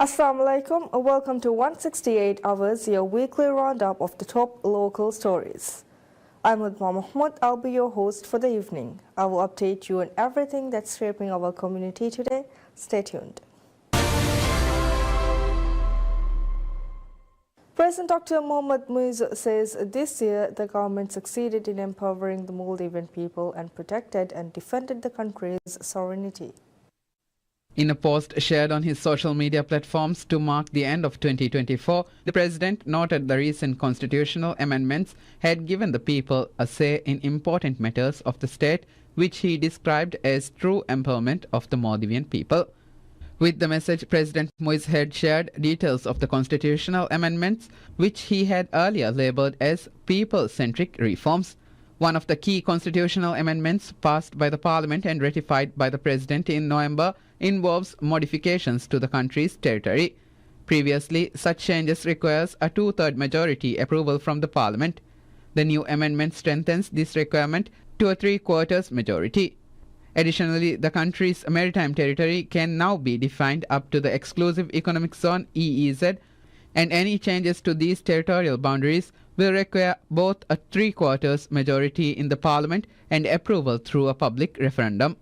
Assalamu alaikum, welcome to 168 Hours, your weekly roundup of the top local stories. I'm Udma Mahmoud, I'll be your host for the evening. I will update you on everything that's shaping our community today. Stay tuned. President Dr. Mohammad Muiz says this year the government succeeded in empowering the Maldivian people and protected and defended the country's sovereignty. In a post shared on his social media platforms to mark the end of 2024, the president noted the recent constitutional amendments had given the people a say in important matters of the state, which he described as true empowerment of the Maldivian people. With the message, President Muiz had shared details of the constitutional amendments, which he had earlier labelled as people-centric reforms. One of the key constitutional amendments passed by the parliament and ratified by the president in November involves modifications to the country's territory. Previously, such changes requires a two-third majority approval from the parliament. The new amendment strengthens this requirement to a three-quarters majority. Additionally, the country's maritime territory can now be defined up to the Exclusive Economic Zone EEZ, and any changes to these territorial boundaries will require both a three-quarters majority in the parliament and approval through a public referendum.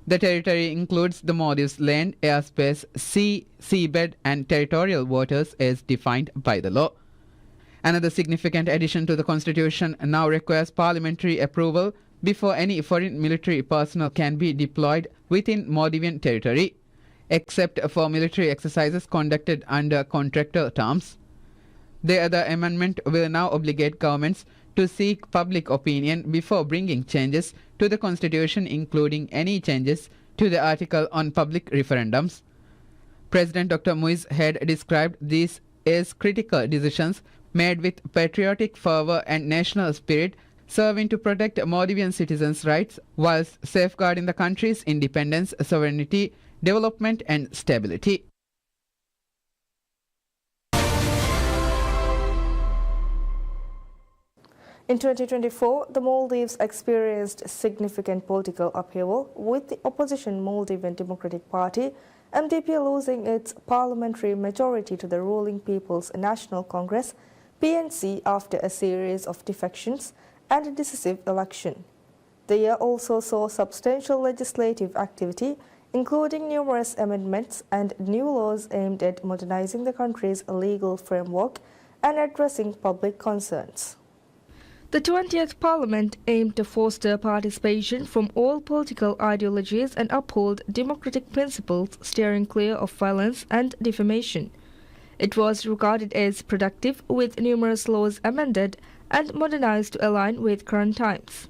The territory includes the Maldives land, airspace, sea, seabed and territorial waters as defined by the law. Another significant addition to the constitution now requires parliamentary approval before any foreign military personnel can be deployed within Maldivian territory, except for military exercises conducted under contractual terms. The other amendment will now obligate governments to seek public opinion before bringing changes to the constitution, including any changes to the article on public referendums. President Dr. Muiz had described these as critical decisions made with patriotic fervor and national spirit, serving to protect Maldivian citizens' rights whilst safeguarding the country's independence, sovereignty, development and stability. In 2024, the Maldives experienced significant political upheaval, with the opposition Maldivian Democratic Party MDP losing its parliamentary majority to the ruling People's National Congress PNC after a series of defections and a decisive election. The year also saw substantial legislative activity, including numerous amendments and new laws aimed at modernizing the country's legal framework and addressing public concerns. The 20th Parliament aimed to foster participation from all political ideologies and uphold democratic principles, steering clear of violence and defamation. It was regarded as productive, with numerous laws amended and modernized to align with current times.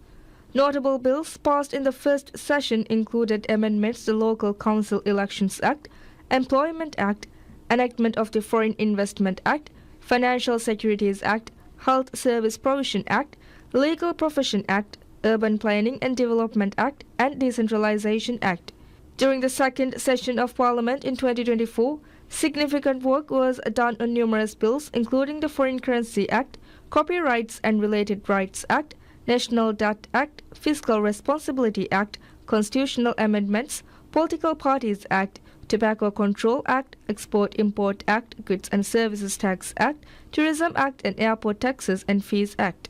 Notable bills passed in the first session included amendments to the Local Council Elections Act, Employment Act, enactment of the Foreign Investment Act, Financial Securities Act, Health Service Provision Act, Legal Profession Act, Urban Planning and Development Act, and Decentralization Act. During the second session of Parliament in 2024, significant work was done on numerous bills, including the Foreign Currency Act, Copyrights and Related Rights Act, National Debt Act, Fiscal Responsibility Act, Constitutional Amendments, Political Parties Act, Tobacco Control Act, Export-Import Act, Goods and Services Tax Act, Tourism Act and Airport Taxes and Fees Act.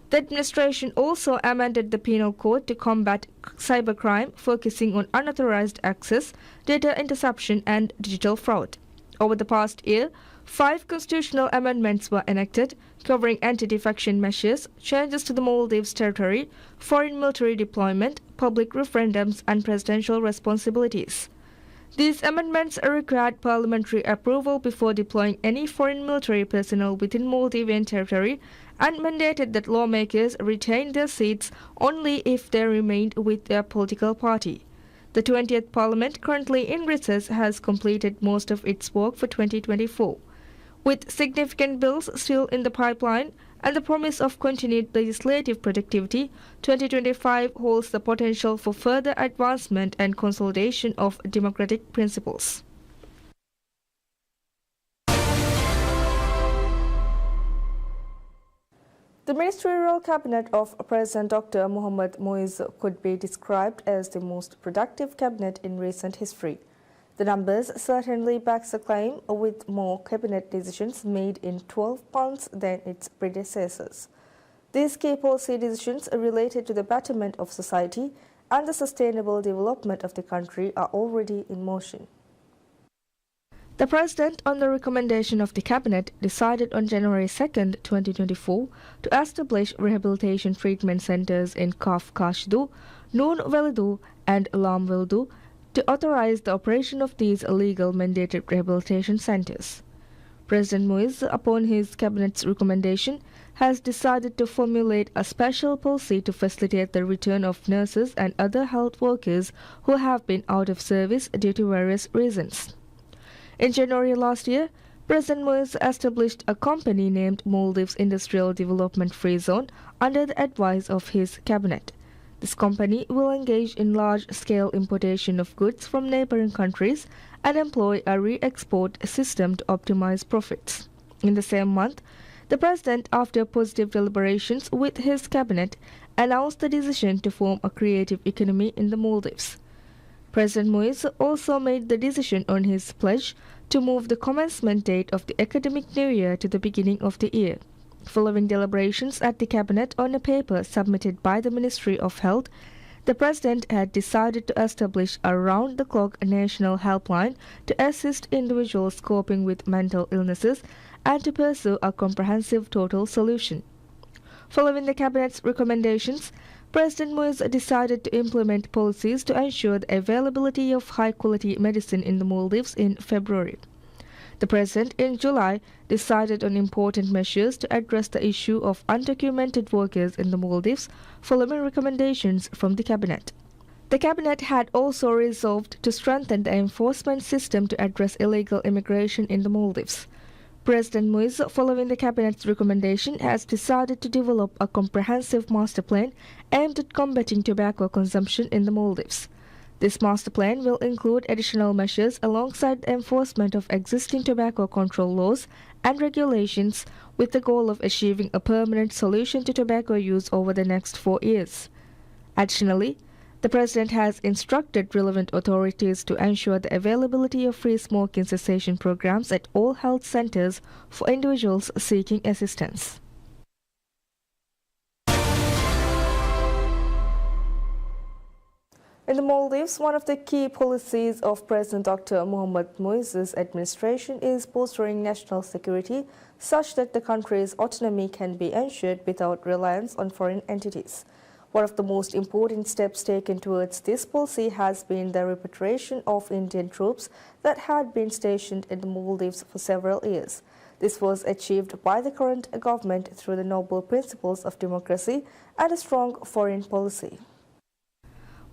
The administration also amended the Penal Code to combat cybercrime, focusing on unauthorized access, data interception and digital fraud. Over the past year, 5 constitutional amendments were enacted, covering anti-defection measures, changes to the Maldives territory, foreign military deployment, public referendums and presidential responsibilities. These amendments required parliamentary approval before deploying any foreign military personnel within Maldivian territory and mandated that lawmakers retain their seats only if they remained with their political party. The 20th Parliament, currently in recess, has completed most of its work for 2024. With significant bills still in the pipeline and the promise of continued legislative productivity, 2025 holds the potential for further advancement and consolidation of democratic principles. The ministerial cabinet of President Dr. Mohammad Muiz could be described as the most productive cabinet in recent history. The numbers certainly backs the claim, with more cabinet decisions made in 12 months than its predecessors. These key policy decisions related to the betterment of society and the sustainable development of the country are already in motion. The President, on the recommendation of the Cabinet, decided on January 2, 2024, to establish rehabilitation treatment centers in Kaf Kashdu, Noon Velidu, and Lam Velidu to authorize the operation of these legal mandated rehabilitation centers. President Muiz, upon his Cabinet's recommendation, has decided to formulate a special policy to facilitate the return of nurses and other health workers who have been out of service due to various reasons. In January last year, President Muiz established a company named Maldives Industrial Development Free Zone under the advice of his cabinet. This company will engage in large-scale importation of goods from neighboring countries and employ a re-export system to optimize profits. In the same month, the President, after positive deliberations with his cabinet, announced the decision to form a creative economy in the Maldives. President Muiz also made the decision on his pledge to move the commencement date of the academic new year to the beginning of the year. Following deliberations at the Cabinet on a paper submitted by the Ministry of Health, the President had decided to establish a round-the-clock national helpline to assist individuals coping with mental illnesses and to pursue a comprehensive total solution. Following the Cabinet's recommendations, President Muiz decided to implement policies to ensure the availability of high-quality medicine in the Maldives in February. The President, in July, decided on important measures to address the issue of undocumented workers in the Maldives following recommendations from the Cabinet. The Cabinet had also resolved to strengthen the enforcement system to address illegal immigration in the Maldives. President Muiz, following the Cabinet's recommendation, has decided to develop a comprehensive master plan aimed at combating tobacco consumption in the Maldives. This master plan will include additional measures alongside the enforcement of existing tobacco control laws and regulations with the goal of achieving a permanent solution to tobacco use over the next 4 years. Additionally, the President has instructed relevant authorities to ensure the availability of free smoking cessation programs at all health centers for individuals seeking assistance. In the Maldives, one of the key policies of President Dr. Mohamed Muiz's administration is bolstering national security such that the country's autonomy can be ensured without reliance on foreign entities. One of the most important steps taken towards this policy has been the repatriation of Indian troops that had been stationed in the Maldives for several years. This was achieved by the current government through the noble principles of democracy and a strong foreign policy.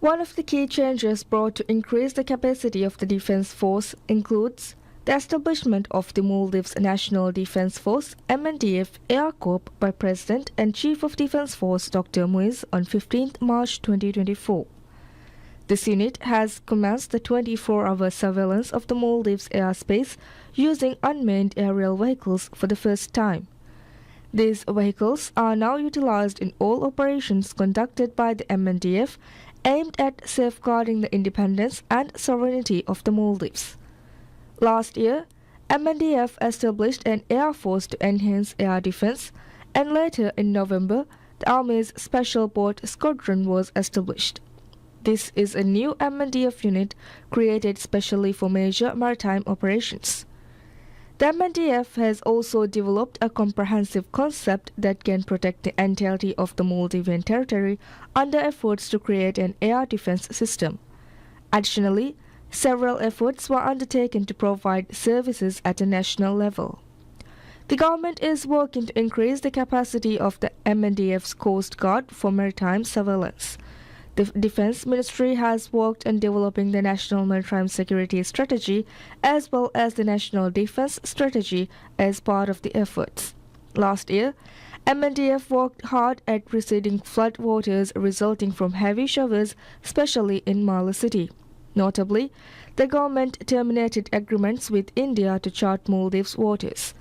One of the key changes brought to increase the capacity of the Defence Force includes the establishment of the Maldives National Defence Force (MNDF) Air Corps by President and Chief of Defence Force Dr. Muiz on 15 March 2024. This unit has commenced the 24-hour surveillance of the Maldives airspace using unmanned aerial vehicles for the first time. These vehicles are now utilized in all operations conducted by the MNDF aimed at safeguarding the independence and sovereignty of the Maldives. Last year, MNDF established an air force to enhance air defense, and later in November, the Army's Special Boat Squadron was established. This is a new MNDF unit created specially for major maritime operations. The MNDF has also developed a comprehensive concept that can protect the entirety of the Maldivian territory under efforts to create an air defense system. Additionally, several efforts were undertaken to provide services at a national level. The government is working to increase the capacity of the MNDF's Coast Guard for maritime surveillance. The Defense Ministry has worked on developing the National Maritime Security Strategy as well as the National Defense Strategy as part of the efforts. Last year, MNDF worked hard at receding flood waters resulting from heavy showers, especially in Mala City. Notably, the government terminated agreements with India to chart Maldives waters.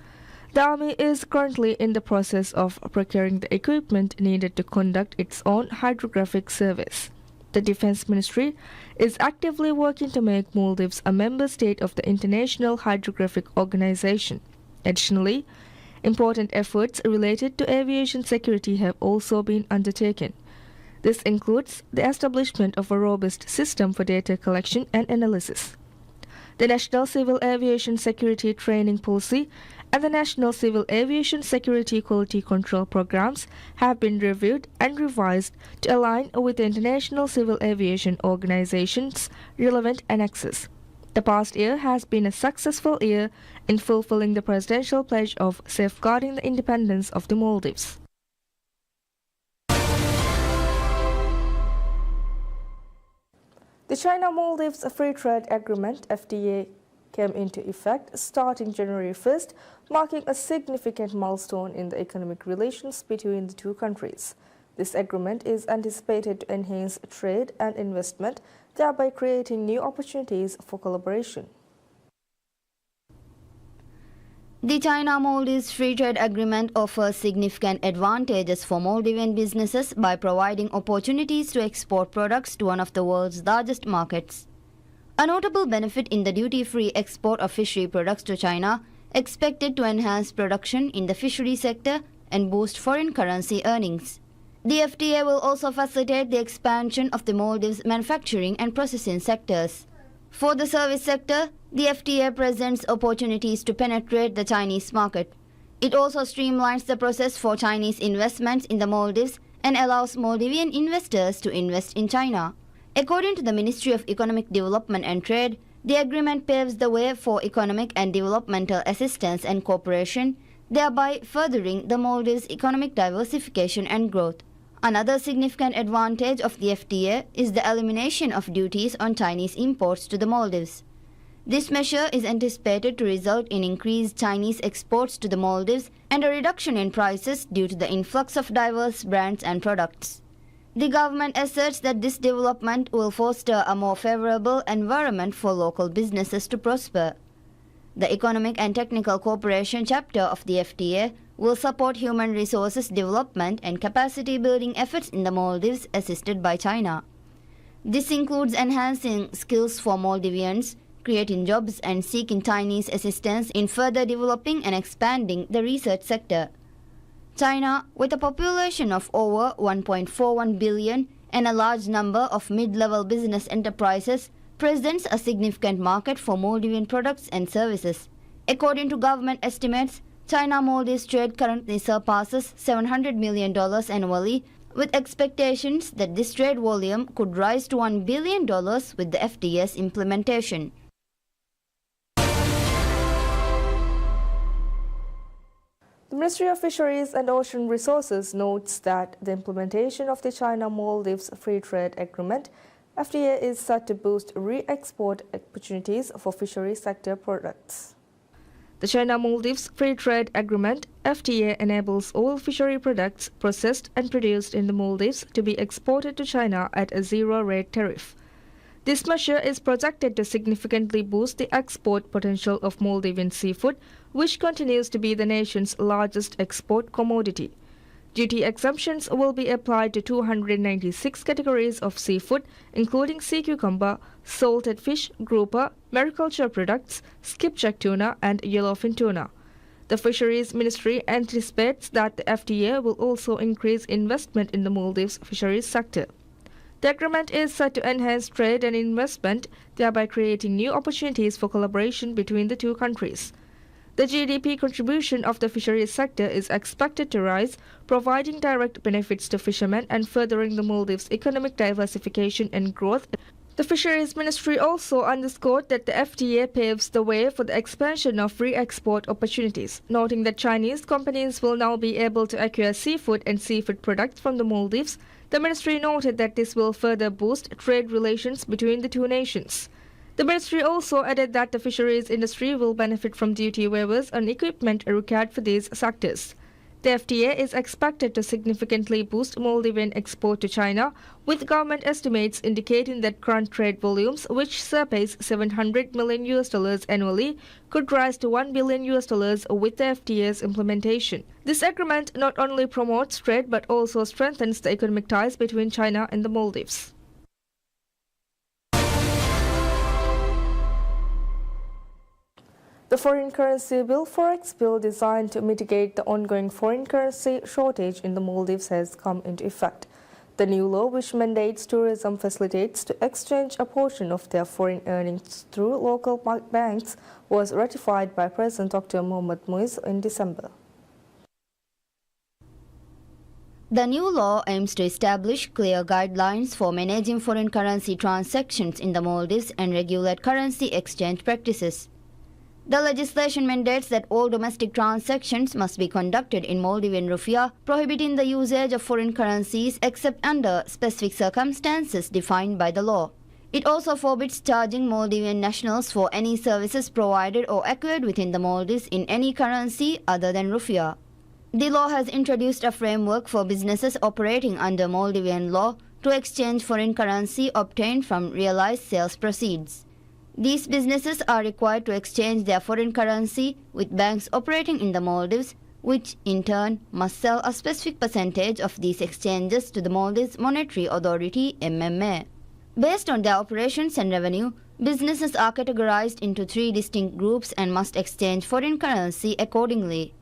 The Army is currently in the process of procuring the equipment needed to conduct its own hydrographic surveys. The Defense Ministry is actively working to make Maldives a member state of the International Hydrographic Organization. Additionally, important efforts related to aviation security have also been undertaken. This includes the establishment of a robust system for data collection and analysis. The National Civil Aviation Security Training Policy and the National Civil Aviation Security Quality Control Programs have been reviewed and revised to align with the International Civil Aviation Organization's relevant annexes. The past year has been a successful year in fulfilling the presidential pledge of safeguarding the independence of the Maldives. The China-Maldives Free Trade Agreement (FTA) came into effect starting January 1st, marking a significant milestone in the economic relations between the two countries. This agreement is anticipated to enhance trade and investment, thereby creating new opportunities for collaboration. The China-Maldives Free Trade Agreement offers significant advantages for Maldivian businesses by providing opportunities to export products to one of the world's largest markets. A notable benefit in the duty-free export of fishery products to China, expected to enhance production in the fishery sector and boost foreign currency earnings. The FTA will also facilitate the expansion of the Maldives' manufacturing and processing sectors. For the service sector, the FTA presents opportunities to penetrate the Chinese market. It also streamlines the process for Chinese investments in the Maldives and allows Maldivian investors to invest in China. According to the Ministry of Economic Development and Trade, the agreement paves the way for economic and developmental assistance and cooperation, thereby furthering the Maldives' economic diversification and growth. Another significant advantage of the FTA is the elimination of duties on Chinese imports to the Maldives. This measure is anticipated to result in increased Chinese exports to the Maldives and a reduction in prices due to the influx of diverse brands and products. The government asserts that this development will foster a more favorable environment for local businesses to prosper. The Economic and Technical Cooperation chapter of the FTA will support human resources development and capacity building efforts in the Maldives assisted by China. This includes enhancing skills for Maldivians, creating jobs and seeking Chinese assistance in further developing and expanding the research sector. China, with a population of over 1.41 billion and a large number of mid-level business enterprises, presents a significant market for Maldivian products and services. According to government estimates, China-Maldives trade currently surpasses $700 million annually, with expectations that this trade volume could rise to $1 billion with the FTA's implementation. The Ministry of Fisheries and Ocean Resources notes that the implementation of the China-Maldives Free Trade Agreement (FTA) is set to boost re-export opportunities for fishery sector products. The China-Maldives Free Trade Agreement (FTA) enables all fishery products processed and produced in the Maldives to be exported to China at a zero-rate tariff. This measure is projected to significantly boost the export potential of Maldivian seafood, which continues to be the nation's largest export commodity. Duty exemptions will be applied to 296 categories of seafood, including sea cucumber, salted fish, grouper, mariculture products, skipjack tuna, and yellowfin tuna. The Fisheries Ministry anticipates that the FTA will also increase investment in the Maldives fisheries sector. The agreement is set to enhance trade and investment, thereby creating new opportunities for collaboration between the two countries. The GDP contribution of the fisheries sector is expected to rise, providing direct benefits to fishermen and furthering the Maldives' economic diversification and growth. The Fisheries Ministry also underscored that the FTA paves the way for the expansion of free export opportunities, noting that Chinese companies will now be able to acquire seafood and seafood products from the Maldives. The ministry noted that this will further boost trade relations between the two nations. The ministry also added that the fisheries industry will benefit from duty waivers on equipment required for these sectors. The FTA is expected to significantly boost Maldivian export to China, with government estimates indicating that current trade volumes, which surpass $700 million annually, could rise to $1 billion with the FTA's implementation. This agreement not only promotes trade but also strengthens the economic ties between China and the Maldives. The foreign currency bill, Forex bill, designed to mitigate the ongoing foreign currency shortage in the Maldives, has come into effect. The new law, which mandates tourism facilitates to exchange a portion of their foreign earnings through local banks, was ratified by President Dr. Mohamed Muiz in December. The new law aims to establish clear guidelines for managing foreign currency transactions in the Maldives and regulate currency exchange practices. The legislation mandates that all domestic transactions must be conducted in Maldivian rupiah, prohibiting the usage of foreign currencies except under specific circumstances defined by the law. It also forbids charging Maldivian nationals for any services provided or acquired within the Maldives in any currency other than rupiah. The law has introduced a framework for businesses operating under Maldivian law to exchange foreign currency obtained from realized sales proceeds. These businesses are required to exchange their foreign currency with banks operating in the Maldives, which in turn must sell a specific percentage of these exchanges to the Maldives Monetary Authority (MMA). Based on their operations and revenue, businesses are categorized into 3 distinct groups and must exchange foreign currency accordingly.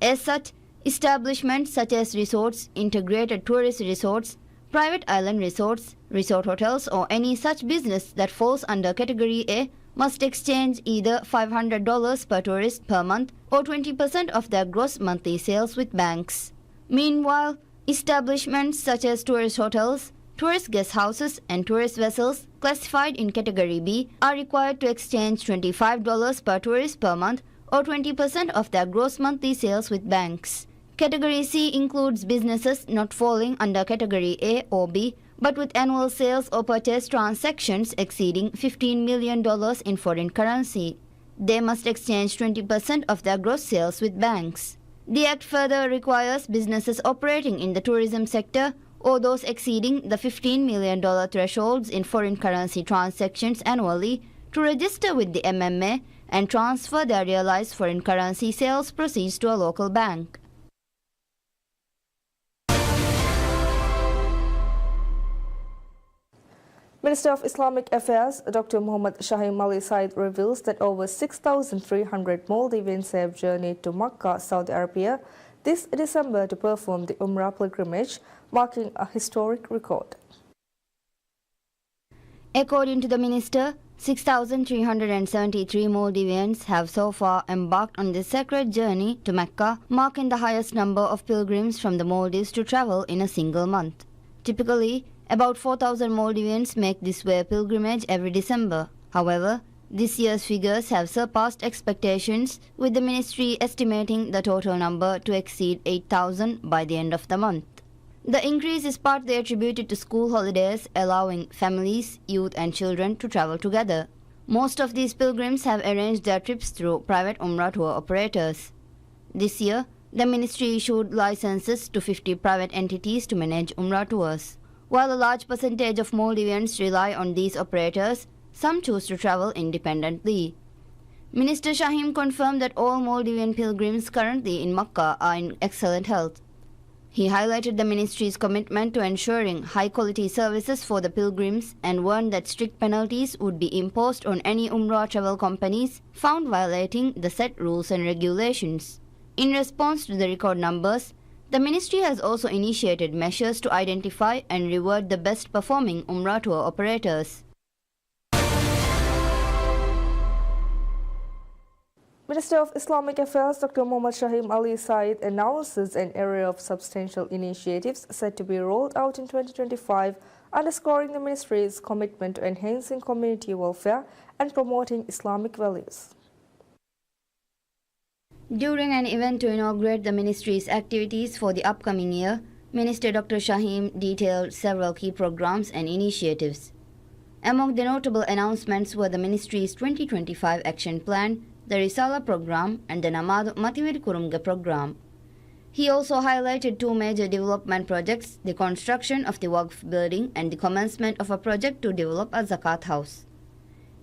As such, establishments such as resorts, integrated tourist resorts, private island resorts, resort hotels, or any such business that falls under Category A must exchange either $500 per tourist per month or 20% of their gross monthly sales with banks. Meanwhile, establishments such as tourist hotels, tourist guest houses, and tourist vessels classified in Category B are required to exchange $25 per tourist per month or 20% of their gross monthly sales with banks. Category C includes businesses not falling under Category A or B, but with annual sales or purchase transactions exceeding $15 million in foreign currency. They must exchange 20% of their gross sales with banks. The Act further requires businesses operating in the tourism sector or those exceeding the $15 million thresholds in foreign currency transactions annually to register with the MMA and transfer their realized foreign currency sales proceeds to a local bank. Minister of Islamic Affairs Dr. Muhammad Shahim Ali Said reveals that over 6,300 Maldivians have journeyed to Makkah, Saudi Arabia this December to perform the Umrah pilgrimage, marking a historic record. According to the minister, 6,373 Maldivians have so far embarked on this sacred journey to Mecca, marking the highest number of pilgrims from the Maldives to travel in a single month. Typically, about 4,000 Maldivians make this way pilgrimage every December. However, this year's figures have surpassed expectations, with the ministry estimating the total number to exceed 8,000 by the end of the month. The increase is partly attributed to school holidays, allowing families, youth and children to travel together. Most of these pilgrims have arranged their trips through private Umrah tour operators. This year, the ministry issued licenses to 50 private entities to manage Umrah tours. While a large percentage of Maldivians rely on these operators, some choose to travel independently. Minister Shahim confirmed that all Maldivian pilgrims currently in Makkah are in excellent health. He highlighted the ministry's commitment to ensuring high-quality services for the pilgrims and warned that strict penalties would be imposed on any Umrah travel companies found violating the set rules and regulations. In response to the record numbers, the ministry has also initiated measures to identify and reward the best-performing Umrah tour operators. Minister of Islamic Affairs Dr. Muhammad Shahim Ali Said announces an array of substantial initiatives set to be rolled out in 2025, underscoring the ministry's commitment to enhancing community welfare and promoting Islamic values. During an event to inaugurate the ministry's activities for the upcoming year, Minister Dr. Shahim detailed several key programs and initiatives. Among the notable announcements were the ministry's 2025 action plan, the Risala program and the Namad Matiwir Kurumga program. He also highlighted 2 major development projects, the construction of the Waqf building and the commencement of a project to develop a Zakat house.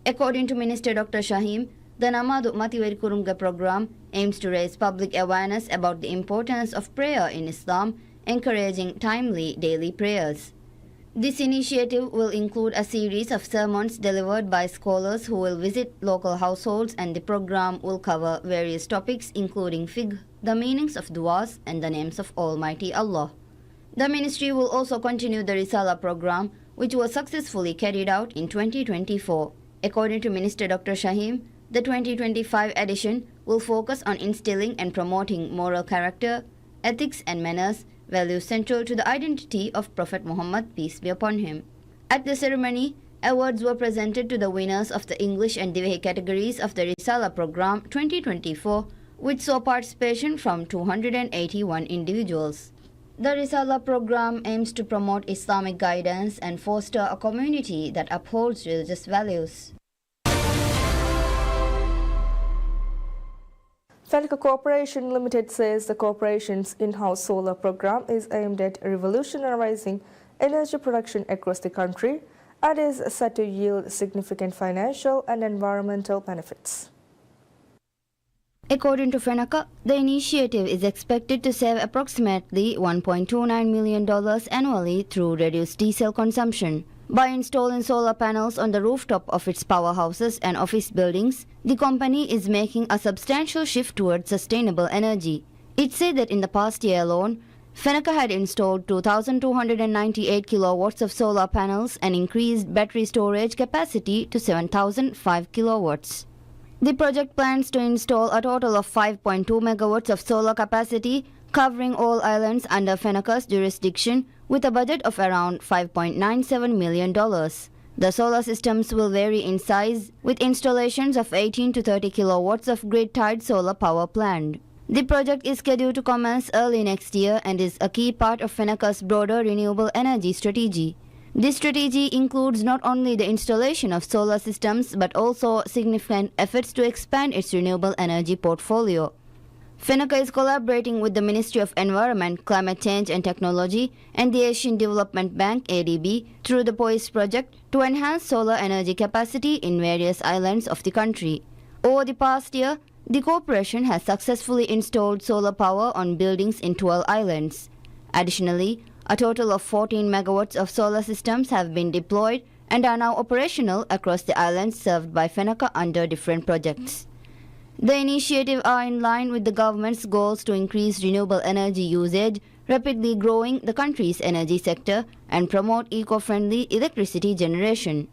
According to Minister Dr. Shahim, the Namad Matiwir Kurumga program aims to raise public awareness about the importance of prayer in Islam, encouraging timely daily prayers. This initiative will include a series of sermons delivered by scholars who will visit local households, and the program will cover various topics including fiqh, the meanings of du'as, and the names of Almighty Allah. The ministry will also continue the Risala program, which was successfully carried out in 2024. According to Minister Dr. Shaheen, the 2025 edition will focus on instilling and promoting moral character, ethics and manners, values central to the identity of Prophet Muhammad, peace be upon him. At the ceremony, awards were presented to the winners of the English and Divehi categories of the Risala program 2024, which saw participation from 281 individuals. The Risala program aims to promote Islamic guidance and foster a community that upholds religious values. Fenaka Corporation Limited says the corporation's in-house solar program is aimed at revolutionizing energy production across the country and is set to yield significant financial and environmental benefits. According to Fenaka, the initiative is expected to save approximately $1.29 million annually through reduced diesel consumption. By installing solar panels on the rooftop of its powerhouses and office buildings, the company is making a substantial shift towards sustainable energy. It said that in the past year alone, Fenaka had installed 2,298 kilowatts of solar panels and increased battery storage capacity to 7,005 kilowatts. The project plans to install a total of 5.2 megawatts of solar capacity, covering all islands under Fenaka's jurisdiction, with a budget of around $5.97 million. The solar systems will vary in size, with installations of 18 to 30 kilowatts of grid-tied solar power planned. The project is scheduled to commence early next year and is a key part of Fenaka's broader renewable energy strategy. This strategy includes not only the installation of solar systems but also significant efforts to expand its renewable energy portfolio. Fenaka is collaborating with the Ministry of Environment, Climate Change and Technology and the Asian Development Bank (ADB) through the POISE project to enhance solar energy capacity in various islands of the country. Over the past year, the corporation has successfully installed solar power on buildings in 12 islands. Additionally, a total of 14 megawatts of solar systems have been deployed and are now operational across the islands served by Fenaka under different projects. The initiative are in line with the government's goals to increase renewable energy usage, rapidly growing the country's energy sector, and promote eco-friendly electricity generation.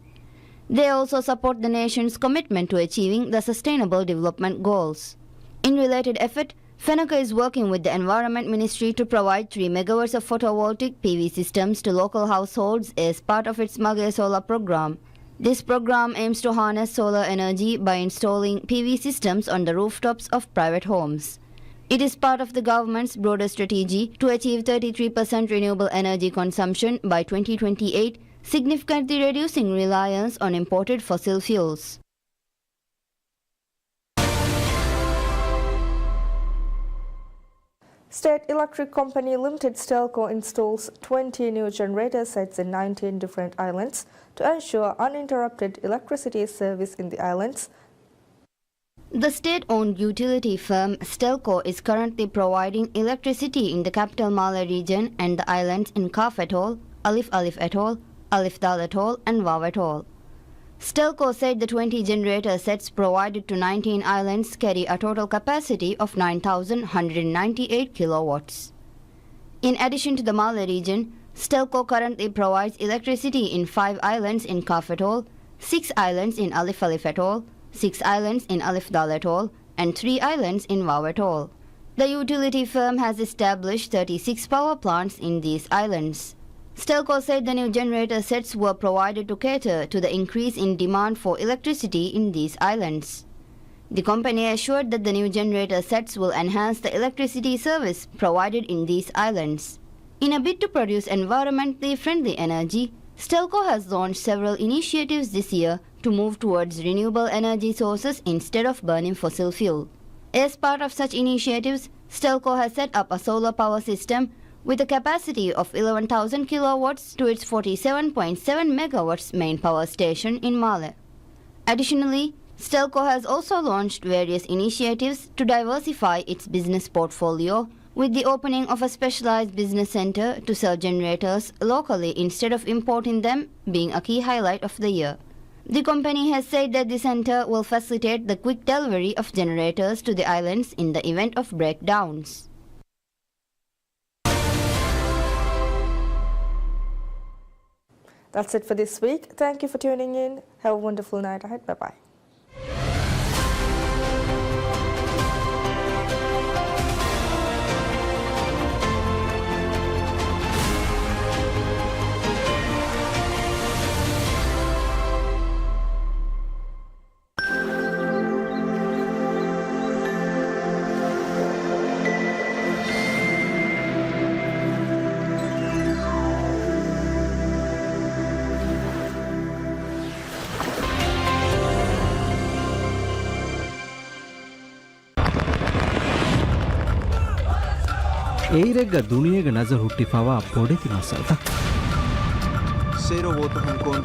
They also support the nation's commitment to achieving the Sustainable Development Goals. In related effort, Fenaka is working with the Environment Ministry to provide 3 megawatts of photovoltaic PV systems to local households as part of its Mage Solar program. This program aims to harness solar energy by installing PV systems on the rooftops of private homes. It is part of the government's broader strategy to achieve 33% renewable energy consumption by 2028, significantly reducing reliance on imported fossil fuels. State Electric Company Limited Stelco installs 20 new generator sets in 19 different islands to ensure uninterrupted electricity service in the islands. The state-owned utility firm Stelco is currently providing electricity in the capital Male region and the islands in Kaf Atoll, Alif Alif Atoll, Alif Dal Atoll and Waw Atoll. Stelco said the 20 generator sets provided to 19 islands carry a total capacity of 9,198 kilowatts. In addition to the Male region, Stelco currently provides electricity in 5 islands in Kaf Atoll, 6 islands in Alif Alif Atoll, 6 islands in Alif Dal Atoll, and 3 islands in Waw Atoll. The utility firm has established 36 power plants in these islands. Stelco said the new generator sets were provided to cater to the increase in demand for electricity in these islands. The company assured that the new generator sets will enhance the electricity service provided in these islands. In a bid to produce environmentally friendly energy, Stelco has launched several initiatives this year to move towards renewable energy sources instead of burning fossil fuel. As part of such initiatives, Stelco has set up a solar power system with a capacity of 11,000 kilowatts to its 47.7 megawatts main power station in Male. Additionally, Stelco has also launched various initiatives to diversify its business portfolio with the opening of a specialized business center to sell generators locally instead of importing them being a key highlight of the year. The company has said that the center will facilitate the quick delivery of generators to the islands in the event of breakdowns. That's it for this week. Thank you for tuning in. Have a wonderful night ahead. Bye-bye. ඒරෙග්ග දුනියග නජ හුට්ටි පවා පොඩෙති මසල්ත Zero voto Hong Kong.